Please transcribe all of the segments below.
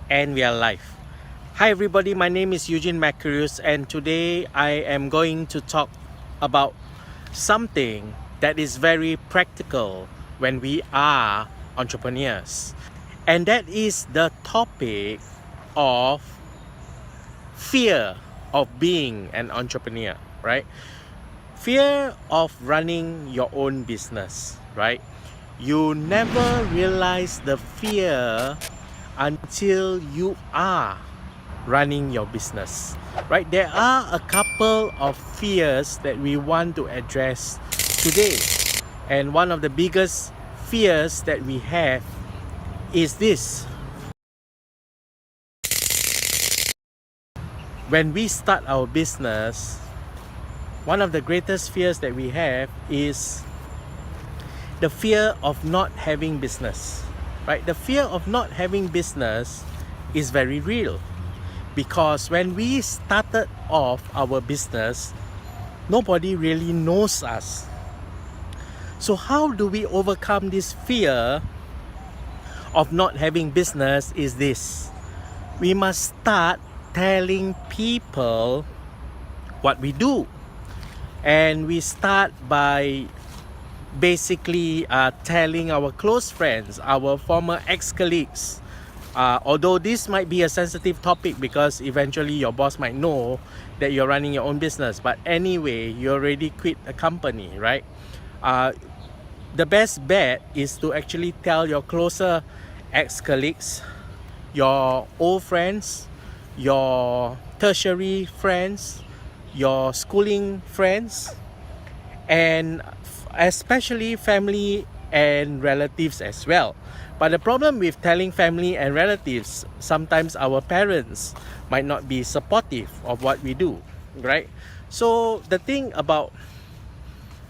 And we are live. Hi everybody, my name is Eugene Macarius, and today I am going to talk about something that is very practical when we are entrepreneurs, and that is the topic of fear of being an entrepreneur, right? Fear of running your own business, right? You never realize the fear until you are running your business, right? There are a couple of fears that we want to address today, and one of the biggest fears that we have is this: when we start our business, one of the greatest fears that we have is the fear of not having business, right? The fear of not having business is very real, because when we started off our business, nobody really knows us. So how do we overcome this fear of not having business? Is this: we must start telling people what we do, and we start by basically telling our close friends, our former ex-colleagues, although this might be a sensitive topic because eventually your boss might know that you're running your own business, but anyway, you already quit a company, right? The best bet is to actually tell your closer ex-colleagues, your old friends, your tertiary friends, your schooling friends, and especially family and relatives as well. But the problem with telling family and relatives, sometimes our parents might not be supportive of what we do, right? So the thing about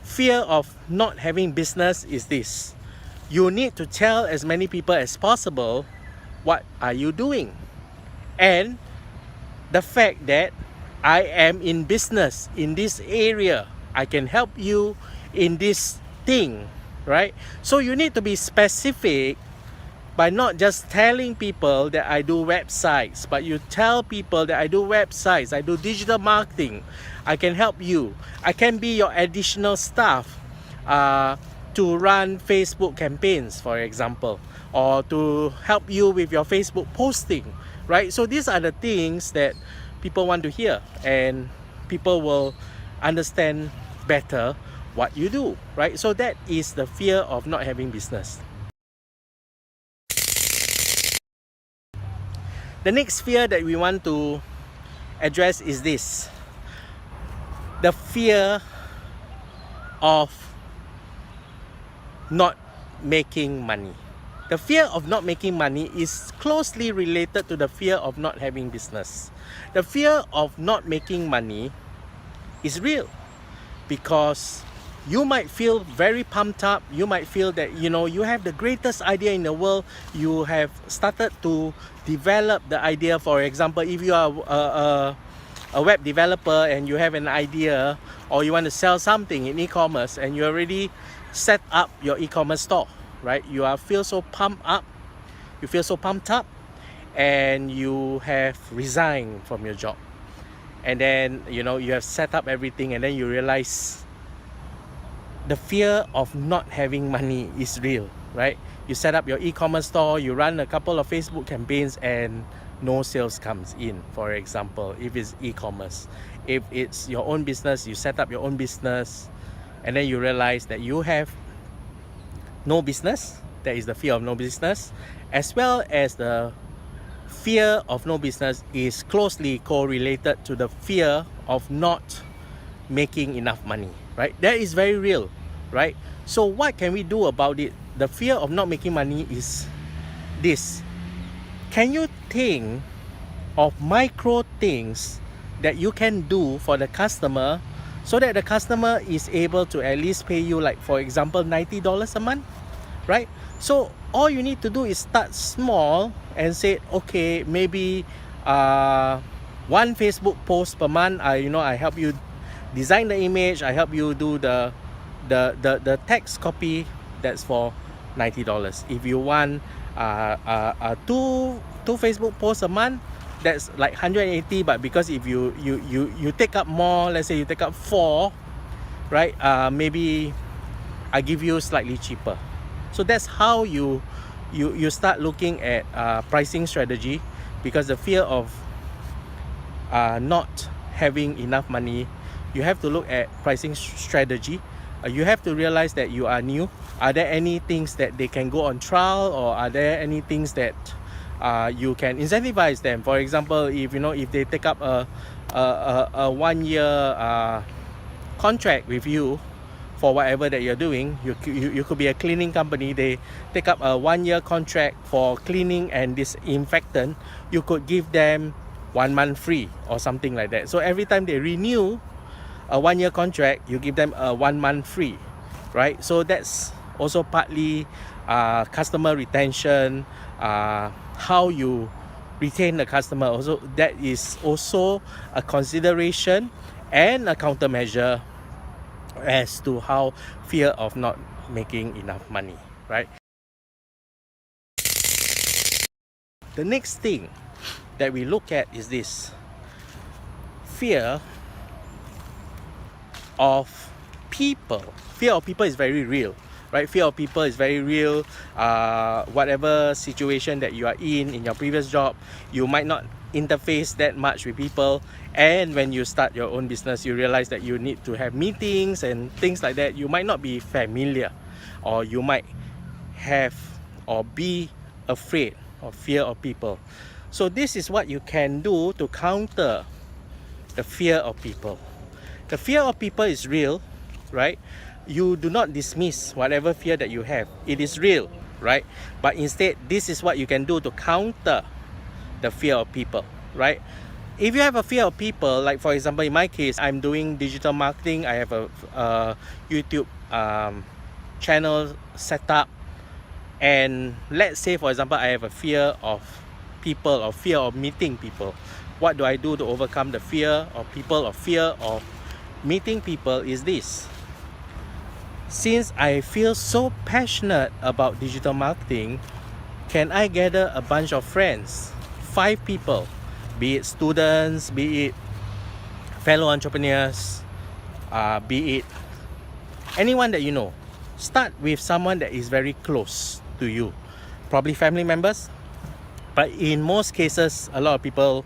fear of not having business is this: you need to tell as many people as possible what are you doing, and the fact that I am in business in this area, I can help you in this thing, right? So you need to be specific by not just telling people that I do websites, but you tell people that I do websites, I do digital marketing, I can help you, I can be your additional staff to run Facebook campaigns, for example, or to help you with your Facebook posting, right? So these are the things that people want to hear, and people will understand better what you do, right? So that is the fear of not having business. The next fear that we want to address is this: the fear of not making money. The fear of not making money is closely related to the fear of not having business. The fear of not making money is real, because you might feel very pumped up. You might feel that you have the greatest idea in the world. You have started to develop the idea. For example, if you are a web developer and you have an idea, or you want to sell something in e-commerce, and you already set up your e-commerce store, right? You feel so pumped up, and you have resigned from your job, and then you have set up everything, and then you realize the fear of not having money is real, right? You set up your e-commerce store, you run a couple of Facebook campaigns, and no sales comes in, for example, if it's e-commerce. If it's your own business, you set up your own business, and then you realize that you have no business. That is the fear of no business, as well as the fear of no business is closely correlated to the fear of not making enough money, right? That is very real, right? So what can we do about it? The fear of not making money is this: can you think of micro things that you can do for the customer, so that the customer is able to at least pay you, like, for example, $90 a month, right? So all you need to do is start small and say, okay, maybe one Facebook post per month. I help you design the image, I help you do the text copy. That's for $90. If you want two Facebook posts a month, that's like 180. But because if you take up more, let's say you take up 4, right, maybe I give you slightly cheaper. So that's how you start looking at pricing strategy, because the fear of not having enough money, you have to look at pricing strategy. You have to realize that you are new. Are there any things that they can go on trial, or are there any things that you can incentivize them? For example, if they take up a 1-year contract with you for whatever that you're doing, you could be a cleaning company, they take up a 1-year contract for cleaning and disinfectant, you could give them 1 month free or something like that. So every time they renew a 1-year contract, you give them a 1 month free, right? So that's also partly customer retention, how you retain the customer. Also, that is also a consideration and a countermeasure as to how fear of not making enough money, right? The next thing that we look at is this: fear of people. Fear of people is very real, right? Fear of people is very real. Whatever situation that you are in your previous job, you might not interface that much with people, and when you start your own business, you realize that you need to have meetings and things like that. You might not be familiar, or you might have or be afraid or fear of people. So this is what you can do to counter the fear of people. The fear of people is real, right? You do not dismiss whatever fear that you have. It is real, right? But instead, this is what you can do to counter the fear of people, right? If you have a fear of people, like for example, in my case, I'm doing digital marketing. I have a YouTube channel set up, and let's say, for example, I have a fear of people, or fear of meeting people. What do I do to overcome the fear of people, or fear of meeting people? Is this: since I feel so passionate about digital marketing, can I gather a bunch of friends, 5 people, be it students, be it fellow entrepreneurs, be it anyone that you know. Start with someone that is very close to you, probably family members, but in most cases, a lot of people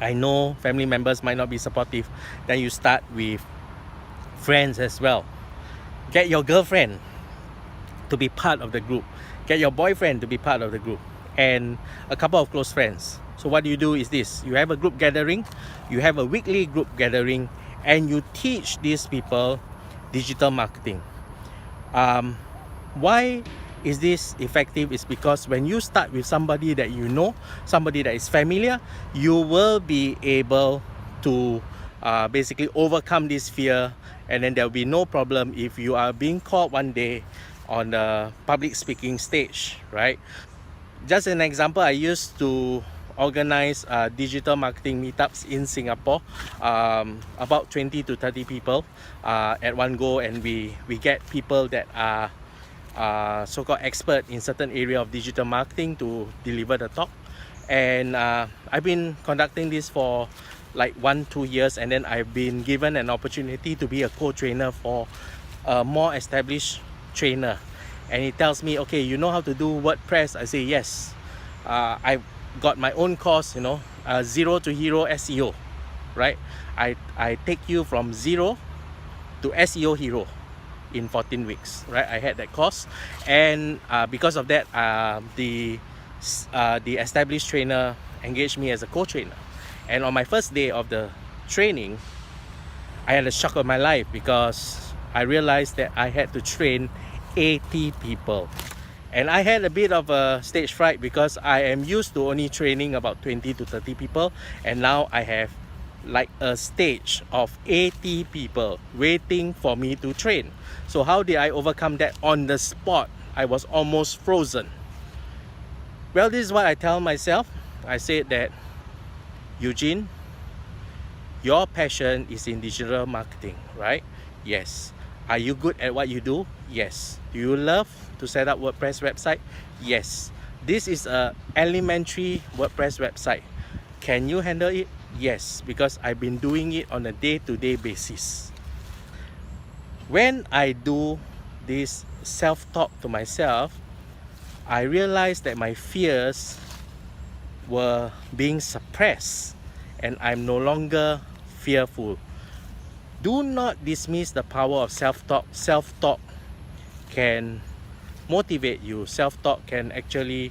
I know, family members might not be supportive. Then you start with friends as well. Get your girlfriend to be part of the group, get your boyfriend to be part of the group, and a couple of close friends. So what you do is this: you have a group gathering, you have a weekly group gathering, and you teach these people digital marketing. Why is this effective? Is because when you start with somebody that you know, somebody that is familiar, you will be able to basically overcome this fear, and then there will be no problem if you are being called one day on the public speaking stage, right? Just an example, I used to organize digital marketing meetups in Singapore, about 20 to 30 people at one go, and we get people that are so-called expert in certain area of digital marketing to deliver the talk. And I've been conducting this for like 1-2 years, and then I've been given an opportunity to be a co-trainer for a more established trainer. And he tells me, okay, you know how to do WordPress? I say yes. I've got my own course, zero to hero SEO, right? I take you from zero to SEO hero in 14 weeks, right? I had that course, and because of that, the established trainer engaged me as a co-trainer. And on my first day of the training, I had a shock of my life, because I realized that I had to train 80 people. And I had a bit of a stage fright, because I am used to only training about 20 to 30 people, and now I have like a stage of 80 people waiting for me to train. So how did I overcome that? On the spot, I was almost frozen. Well, this is what I tell myself. I said that, Eugene, your passion is in digital marketing, right? Yes. Are you good at what you do? Yes. Do you love to set up WordPress website? Yes. This is a elementary WordPress website. Can you handle it? Yes, because I've been doing it on a day-to-day basis. When I do this self-talk to myself, I realized that my fears were being suppressed and I'm no longer fearful. Do not dismiss the power of self-talk. Self-talk can motivate you. Self-talk can actually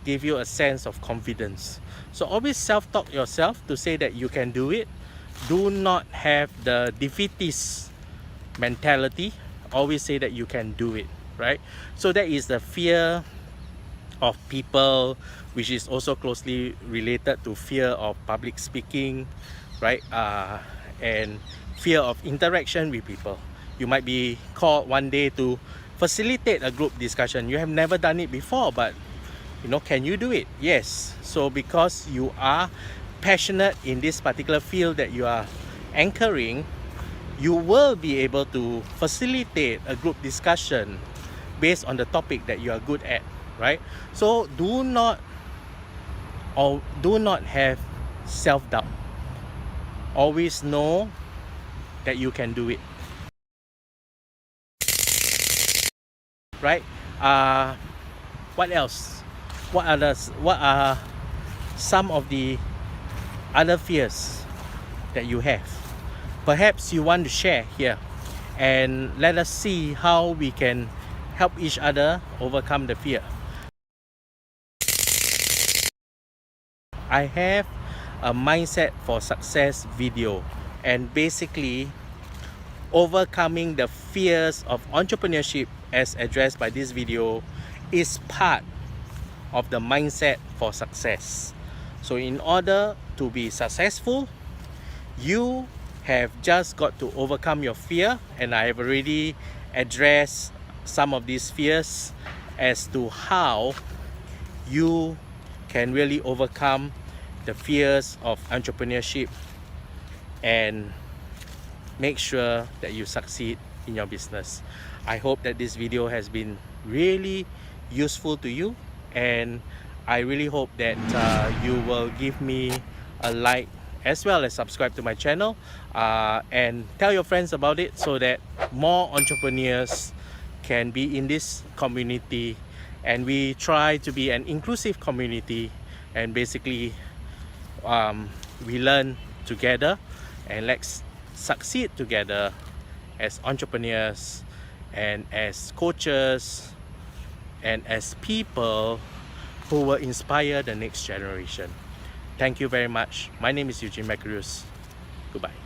give you a sense of confidence. So always self-talk yourself to say that you can do it. Do not have the defeatist mentality. Always say that you can do it, right? So that is the fear of people, which is also closely related to fear of public speaking, right? And fear of interaction with people. You might be called one day to facilitate a group discussion. You have never done it before, but can you do it? Yes. So because you are passionate in this particular field that you are anchoring, you will be able to facilitate a group discussion based on the topic that you are good at, right? So do not have self-doubt. Always know that you can do it, right? What else? What are some of the other fears that you have? Perhaps you want to share here and let us see how we can help each other overcome the fear. I have a mindset for success video, and basically overcoming the fears of entrepreneurship as addressed by this video is part of the mindset for success. So in order to be successful, you have just got to overcome your fear, and I have already addressed some of these fears as to how you can really overcome the fears of entrepreneurship and make sure that you succeed in your business. I hope that this video has been really useful to you, and I really hope that you will give me a like as well as subscribe to my channel, and tell your friends about it so that more entrepreneurs can be in this community, and we try to be an inclusive community, and basically we learn together and let's succeed together as entrepreneurs and as coaches and as people who will inspire the next generation. Thank you very much. My name is Eugene Macarius. Goodbye.